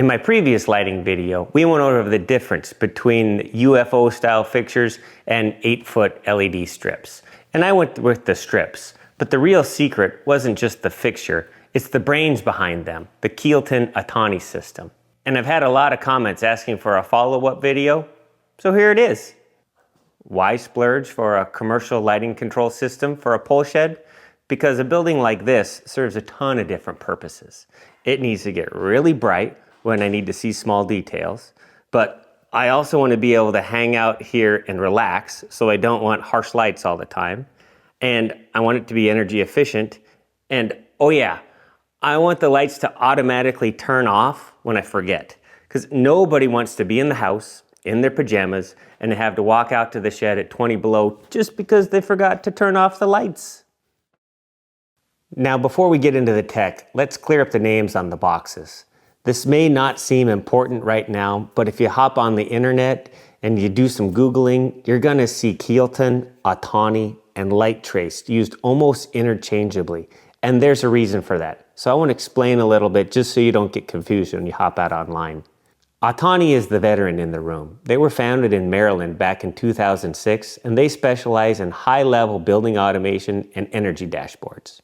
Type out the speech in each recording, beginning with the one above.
In my previous lighting video, we went over the difference between UFO style fixtures and 8-foot LED strips. And I went with the strips, but the real secret wasn't just the fixture, it's the brains behind them, the Keilton Autani system. And I've had a lot of comments asking for a follow-up video, so here it is. Why Splurge for a commercial lighting control system for a pole shed? Because a building like this serves a ton of different purposes. It needs to get really bright when I need to see small details, but I also want to be able to hang out here and relax, so I don't want harsh lights all the time. And I want it to be energy efficient. And oh yeah, I want the lights to automatically turn off when I forget. Because nobody wants to be in the house, in their pajamas, and have to walk out to the shed at 20 below just because they forgot to turn off the lights. Now, before we get into the tech, let's clear up the names on the boxes. This may not seem important right now, but if you hop on the internet and you do some Googling, you're gonna see Keilton, Autani, and Light Trace used almost interchangeably. And there's a reason for that. So I want to explain a little bit just so you don't get confused when you hop out online. Autani is the veteran in the room. They were founded in Maryland back in 2006, and they specialize in high-level building automation and energy dashboards.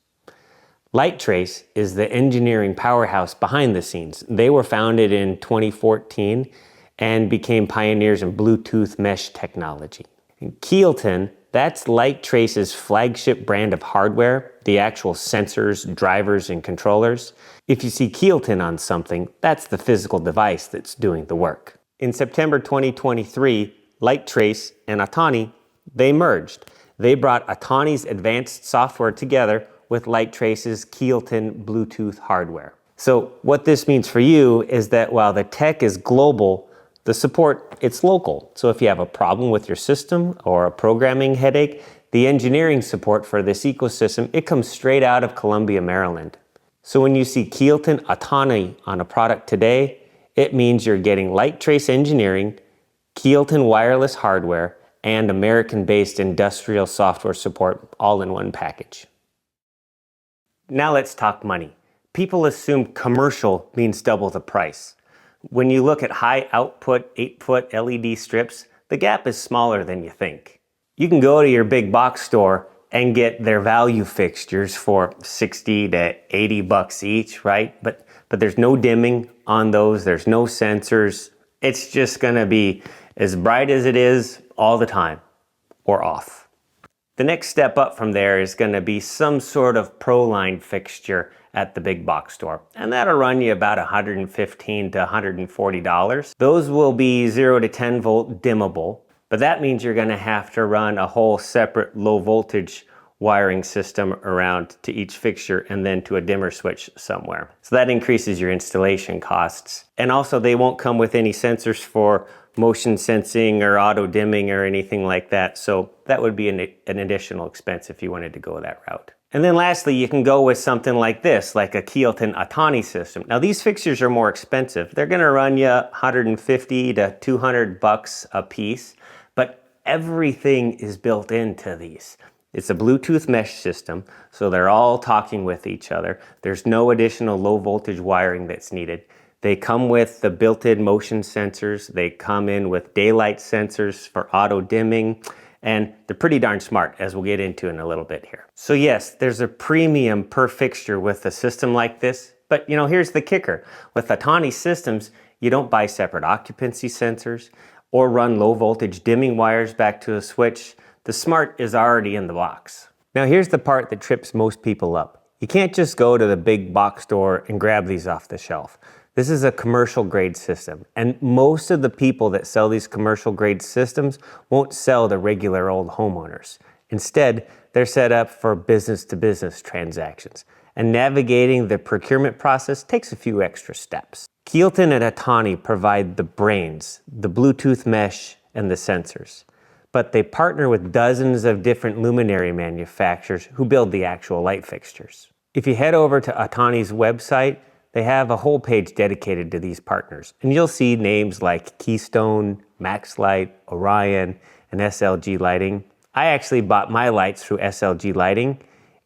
Light Trace is the engineering powerhouse behind the scenes. They were founded in 2014 and became pioneers in Bluetooth mesh technology. And Keilton, that's Light Trace's flagship brand of hardware, the actual sensors, drivers, and controllers. If you see Keilton on something, that's the physical device that's doing the work. In September 2023, Light Trace and Autani, they merged. They brought Autani's advanced software together with Light Trace's Keilton Bluetooth hardware. So what this means for you is that while the tech is global, the support, it's local. So if you have a problem with your system or a programming headache, the engineering support for this ecosystem, it comes straight out of Columbia, Maryland. So when you see Keilton Autani on a product today, it means you're getting Light Trace engineering, Keilton wireless hardware, and American-based industrial software support all in one package. Now let's talk money. People assume commercial means double the price. When you look at high output 8-foot LED strips, the gap is smaller than you think. You can go to your big box store and get their value fixtures for 60 to 80 bucks each, right? But there's no dimming on those, there's no sensors. It's just gonna be as bright as it is all the time, or off. The next step up from there is gonna be some sort of Pro Line fixture at the big box store. And that'll run you about $115 to $140. Those will be 0 to 10 volt dimmable, but that means you're gonna have to run a whole separate low voltage wiring system around to each fixture and then to a dimmer switch somewhere. So that increases your installation costs. And also they won't come with any sensors for motion sensing or auto dimming or anything like that. So that would be an additional expense if you wanted to go that route. And then lastly, you can go with something like this, like a Keilton Autani system. Now these fixtures are more expensive. They're gonna run you 150 to 200 bucks a piece, but everything is built into these. It's a Bluetooth mesh system, so they're all talking with each other. There's no additional low voltage wiring that's needed. They come with the built-in motion sensors. They come in with daylight sensors for auto dimming, and they're pretty darn smart, as we'll get into in a little bit here. So yes, there's a premium per fixture with a system like this, but here's the kicker. With Autani systems, you don't buy separate occupancy sensors or run low voltage dimming wires back to a switch. The smart is already in the box. Now here's the part that trips most people up. You can't just go to the big box store and grab these off the shelf. This is a commercial grade system, and most of the people that sell these commercial grade systems won't sell to regular old homeowners. Instead, they're set up for business to business transactions, and navigating the procurement process takes a few extra steps. Keilton and Autani provide the brains, the Bluetooth mesh, and the sensors, but they partner with dozens of different luminary manufacturers who build the actual light fixtures. If you head over to Autani's website, they have a whole page dedicated to these partners, and you'll see names like Keystone, Maxlight, Orion, and SLG Lighting. I actually bought my lights through SLG Lighting,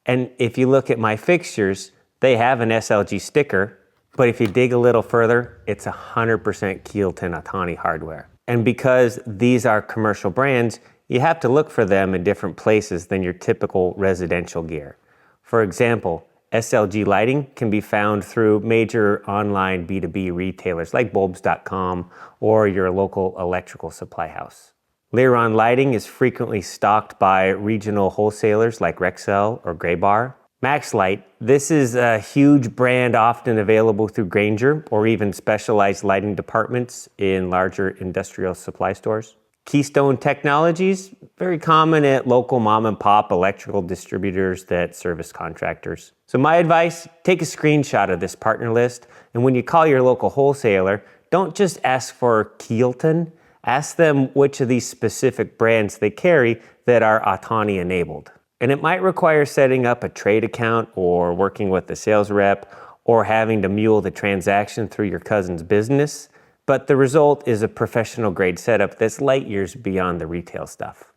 and if you look at my fixtures, they have an SLG sticker, But if you dig a little further, it's 100% Keilton Autani hardware. And because these are commercial brands, you have to look for them in different places than your typical residential gear. For example, SLG lighting can be found through major online B2B retailers like bulbs.com or your local electrical supply house. Liron lighting is frequently stocked by regional wholesalers like Rexel or Graybar. MaxLight, this is a huge brand often available through Grainger or even specialized lighting departments in larger industrial supply stores. Keystone Technologies, very common at local mom and pop electrical distributors that service contractors. So my advice, take a screenshot of this partner list, and when you call your local wholesaler, don't just ask for Keilton, ask them which of these specific brands they carry that are Autani enabled. And it might require setting up a trade account or working with a sales rep or having to mule the transaction through your cousin's business. But the result is a professional grade setup that's light years beyond the retail stuff.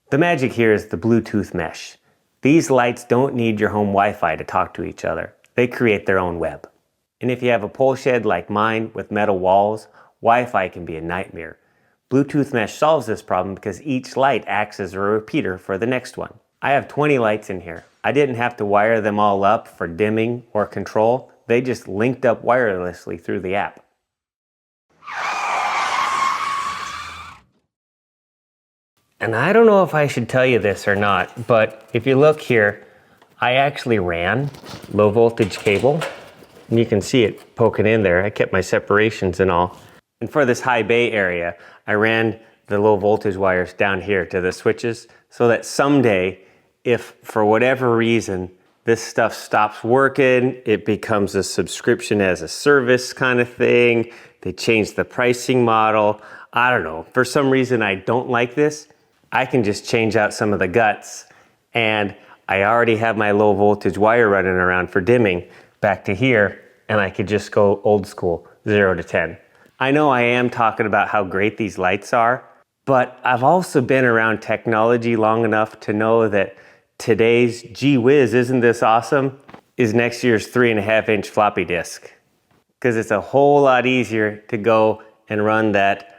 The magic here is the Bluetooth mesh. These lights don't need your home Wi-Fi to talk to each other. They create their own web. And if you have a pole shed like mine with metal walls, Wi-Fi can be a nightmare. Bluetooth mesh solves this problem because each light acts as a repeater for the next one. I have 20 lights in here. I didn't have to wire them all up for dimming or control. They just linked up wirelessly through the app. And I don't know if I should tell you this or not, but if you look here, I actually ran low voltage cable. And you can see it poking in there. I kept my separations and all. And for this high bay area, I ran the low voltage wires down here to the switches so that someday, if for whatever reason this stuff stops working, it becomes a subscription as a service kind of thing. They change the pricing model. I don't know. For some reason I don't like this. I can just change out some of the guts, and I already have my low voltage wire running around for dimming back to here, and I could just go old school, 0 to 10. I know I am talking about how great these lights are, but I've also been around technology long enough to know that today's gee whiz, isn't this awesome, is next year's 3.5-inch floppy disk. Because it's a whole lot easier to go and run that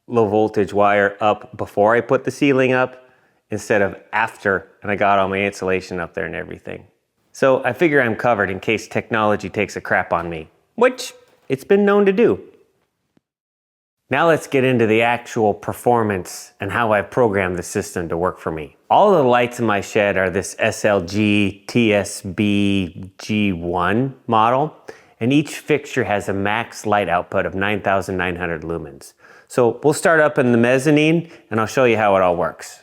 low voltage wire up before I put the ceiling up instead of after, and I got all my insulation up there and everything. So I figure I'm covered in case technology takes a crap on me, which it's been known to do. Now let's get into the actual performance and how I've programmed the system to work for me. All the lights in my shed are this SLG TSB G1 model, and each fixture has a max light output of 9,900 lumens. So we'll start up in the mezzanine and I'll show you how it all works.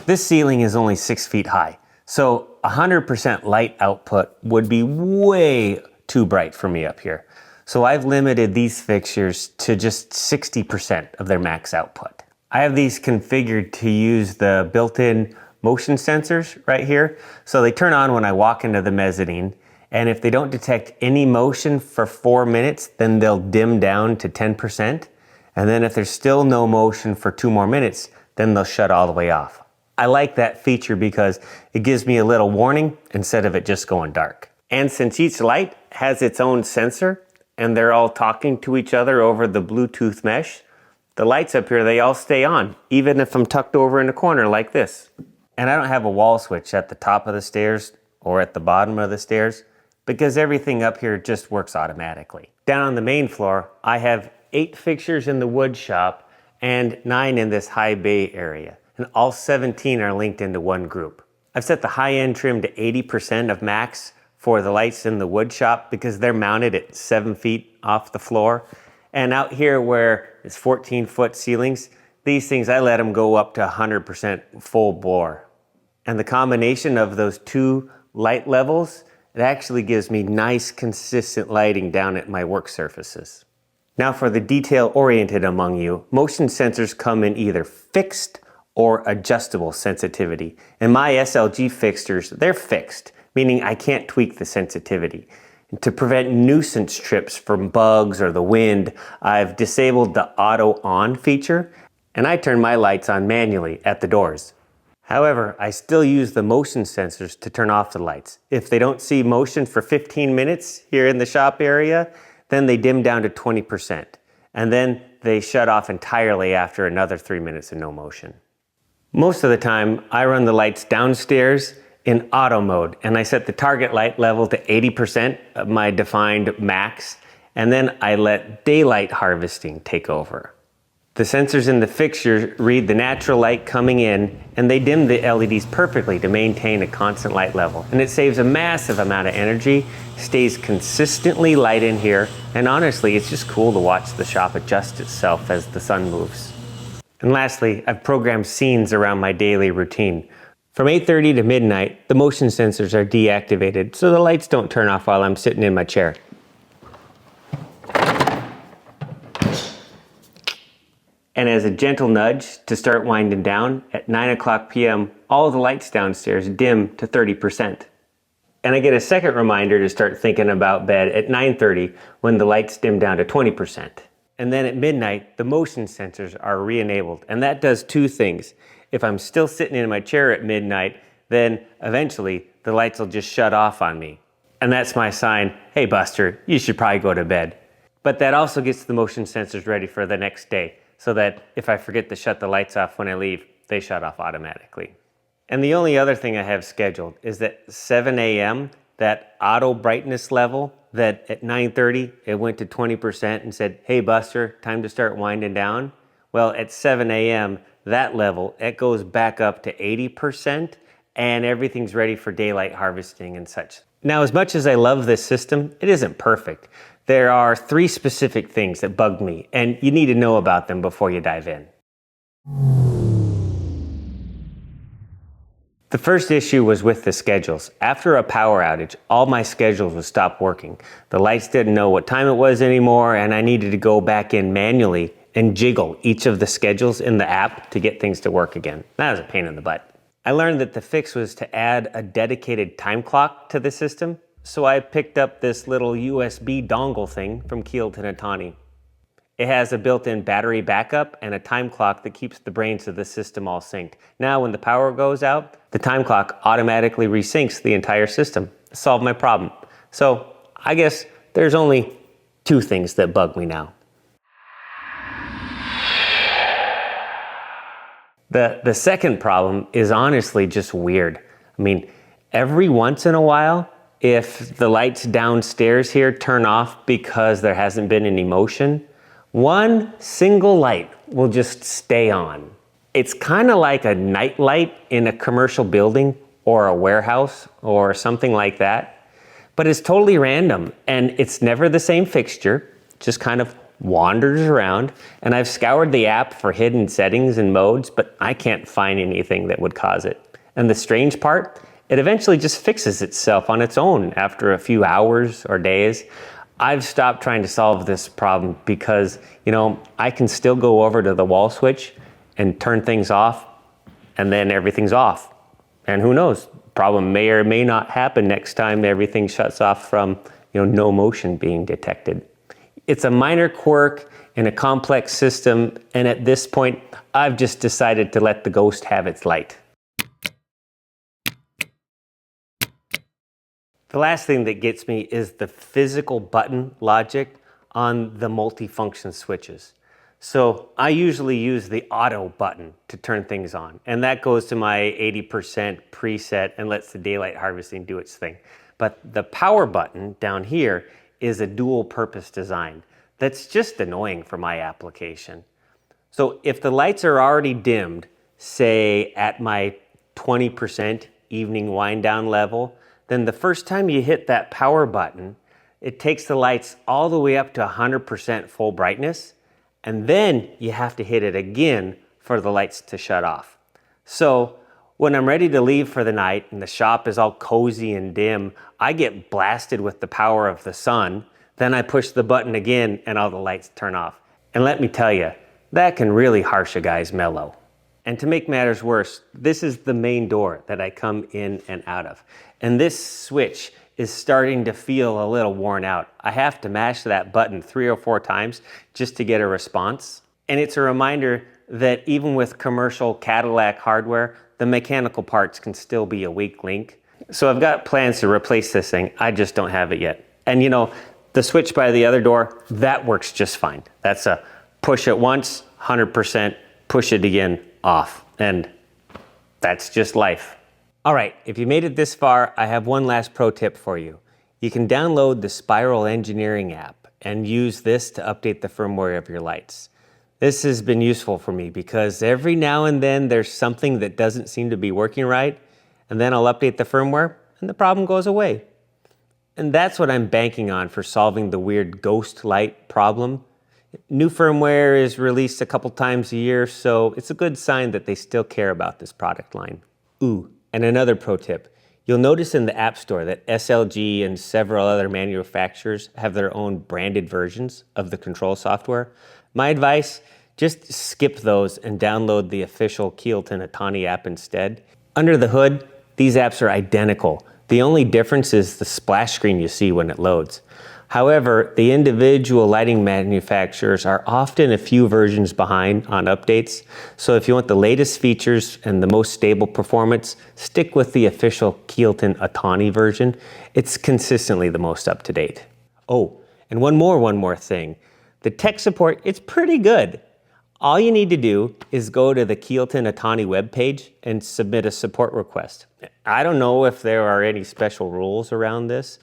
This ceiling is only 6 feet high, so 100% light output would be way too bright for me up here. So I've limited these fixtures to just 60% of their max output. I have these configured to use the built-in motion sensors right here. So they turn on when I walk into the mezzanine, and if they don't detect any motion for 4 minutes, then they'll dim down to 10%. And then if there's still no motion for 2 more minutes, then they'll shut all the way off. I like that feature because it gives me a little warning instead of it just going dark. And since each light has its own sensor and they're all talking to each other over the Bluetooth mesh, the lights up here, they all stay on, even if I'm tucked over in a corner like this. And I don't have a wall switch at the top of the stairs or at the bottom of the stairs because everything up here just works automatically. Down on the main floor, I have 8 fixtures in the wood shop and 9 in this high bay area. And all 17 are linked into one group. I've set the high end trim to 80% of max for the lights in the wood shop because they're mounted at 7 feet off the floor. And out here where it's 14-foot ceilings, these things, I let them go up to 100% full bore. And the combination of those 2 light levels, it actually gives me nice consistent lighting down at my work surfaces. Now for the detail oriented among you, motion sensors come in either fixed or adjustable sensitivity. And my SLG fixtures, they're fixed, meaning I can't tweak the sensitivity. And to prevent nuisance trips from bugs or the wind, I've disabled the auto on feature, and I turn my lights on manually at the doors. However, I still use the motion sensors to turn off the lights. If they don't see motion for 15 minutes here in the shop area, then they dim down to 20%. And then they shut off entirely after another 3 minutes of no motion. Most of the time, I run the lights downstairs in auto mode, and I set the target light level to 80% of my defined max, and then I let daylight harvesting take over. The sensors in the fixture read the natural light coming in, and they dim the LEDs perfectly to maintain a constant light level. And it saves a massive amount of energy, stays consistently light in here, and honestly, it's just cool to watch the shop adjust itself as the sun moves. And lastly, I've programmed scenes around my daily routine. From 8:30 to midnight, the motion sensors are deactivated, so the lights don't turn off while I'm sitting in my chair. And as a gentle nudge to start winding down, at 9 o'clock p.m., all the lights downstairs dim to 30%. And I get a second reminder to start thinking about bed at 9:30 when the lights dim down to 20%. And then at midnight, the motion sensors are re-enabled. And that does two things. If I'm still sitting in my chair at midnight, then eventually the lights will just shut off on me. And that's my sign, hey Buster, you should probably go to bed. But that also gets the motion sensors ready for the next day, so that if I forget to shut the lights off when I leave, they shut off automatically. And the only other thing I have scheduled is that 7 a.m., that auto brightness level, that at 9:30 it went to 20% and said, hey Buster, time to start winding down. Well, at 7 a.m., that level, it goes back up to 80% and everything's ready for daylight harvesting and such. Now, as much as I love this system, it isn't perfect. There are 3 specific things that bug me, and you need to know about them before you dive in. The first issue was with the schedules. After a power outage, all my schedules would stop working. The lights didn't know what time it was anymore, and I needed to go back in manually and jiggle each of the schedules in the app to get things to work again. That was a pain in the butt. I learned that the fix was to add a dedicated time clock to the system, so I picked up this little USB dongle thing from Keilton Autani. It has a built-in battery backup and a time clock that keeps the brains of the system all synced. Now when the power goes out, the time clock automatically resyncs the entire system. Solved my problem. So I guess there's only 2 things that bug me now. The second problem is honestly just weird. I mean, every once in a while, if the lights downstairs here turn off because there hasn't been any motion, one single light will just stay on. It's kind of like a night light in a commercial building or a warehouse or something like that, but it's totally random and it's never the same fixture, just kind of wanders around. And I've scoured the app for hidden settings and modes, but I can't find anything that would cause it. And the strange part, it eventually just fixes itself on its own after a few hours or days. I've stopped trying to solve this problem because, I can still go over to the wall switch and turn things off, and then everything's off. And who knows, problem may or may not happen next time everything shuts off from, no motion being detected. It's a minor quirk in a complex system, and at this point, I've just decided to let the ghost have its light. The last thing that gets me is the physical button logic on the multifunction switches. So I usually use the auto button to turn things on, and that goes to my 80% preset and lets the daylight harvesting do its thing. But the power button down here is a dual purpose design that's just annoying for my application. So if the lights are already dimmed, say at my 20% evening wind down level, then the first time you hit that power button, it takes the lights all the way up to 100% full brightness, and then you have to hit it again for the lights to shut off. So when I'm ready to leave for the night and the shop is all cozy and dim, I get blasted with the power of the sun. Then I push the button again and all the lights turn off. And let me tell you, that can really harsh a guy's mellow. And to make matters worse, this is the main door that I come in and out of. And this switch is starting to feel a little worn out. I have to mash that button 3 or 4 times just to get a response. And it's a reminder that even with commercial Cadillac hardware, the mechanical parts can still be a weak link. So I've got plans to replace this thing. I just don't have it yet. And you know, the switch by the other door, that works just fine. That's a push it once, 100%, push it again, off. And that's just life. All right, if you made it this far, I have one last pro tip for you. You can download the Spiral Engineering app and use this to update the firmware of your lights. This has been useful for me because every now and then there's something that doesn't seem to be working right, and then I'll update the firmware and the problem goes away. And that's what I'm banking on for solving the weird ghost light problem. New firmware is released a couple times a year, so it's a good sign that they still care about this product line. Ooh, and another pro tip. You'll notice in the App Store that SLG and several other manufacturers have their own branded versions of the control software. My advice, just skip those and download the official Keilton Autani app instead. Under the hood, these apps are identical. The only difference is the splash screen you see when it loads. However, the individual lighting manufacturers are often a few versions behind on updates. So if you want the latest features and the most stable performance, stick with the official Keilton Autani version. It's consistently the most up to date. Oh, and one more thing. The tech support, it's pretty good. All you need to do is go to the Keilton Autani webpage and submit a support request. I don't know if there are any special rules around this,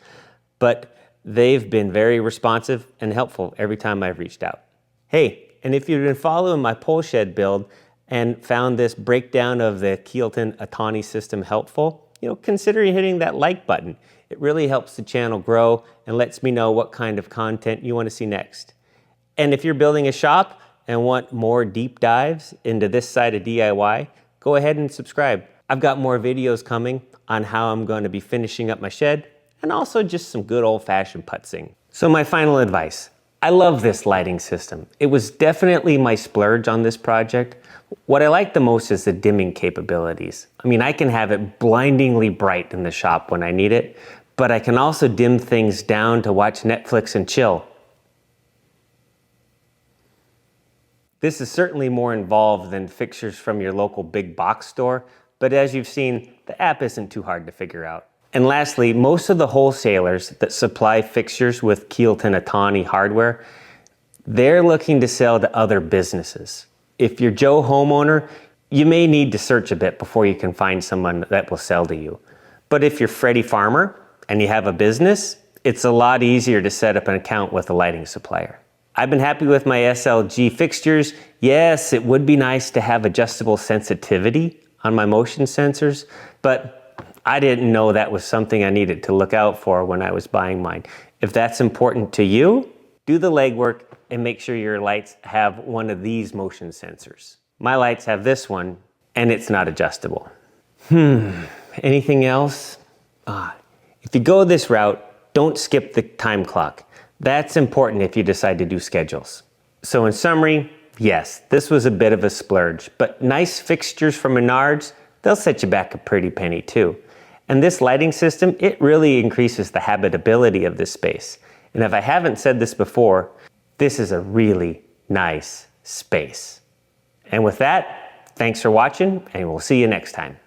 but they've been very responsive and helpful every time I've reached out. Hey, and if you've been following my pole shed build and found this breakdown of the Keilton Autani system helpful, consider hitting that like button. It really helps the channel grow and lets me know what kind of content you want to see next. And if you're building a shop and want more deep dives into this side of DIY, go ahead and subscribe. I've got more videos coming on how I'm going to be finishing up my shed and also just some good old-fashioned putzing. So my final advice. I love this lighting system. It was definitely my splurge on this project. What I like the most is the dimming capabilities. I mean, I can have it blindingly bright in the shop when I need it, but I can also dim things down to watch Netflix and chill. This is certainly more involved than fixtures from your local big box store, but as you've seen, the app isn't too hard to figure out. And lastly, most of the wholesalers that supply fixtures with Keilton Autani hardware, they're looking to sell to other businesses. If you're Joe homeowner, you may need to search a bit before you can find someone that will sell to you. But if you're Freddie Farmer and you have a business, it's a lot easier to set up an account with a lighting supplier. I've been happy with my SLG fixtures. Yes, it would be nice to have adjustable sensitivity on my motion sensors, but I didn't know that was something I needed to look out for when I was buying mine. If that's important to you, do the legwork and make sure your lights have one of these motion sensors. My lights have this one, and it's not adjustable. Anything else? If you go this route, don't skip the time clock. That's important if you decide to do schedules. So in summary, yes, this was a bit of a splurge, but nice fixtures from Menards, they'll set you back a pretty penny too. And this lighting system, it really increases the habitability of this space. And if I haven't said this before, this is a really nice space. And with that, thanks for watching, and we'll see you next time.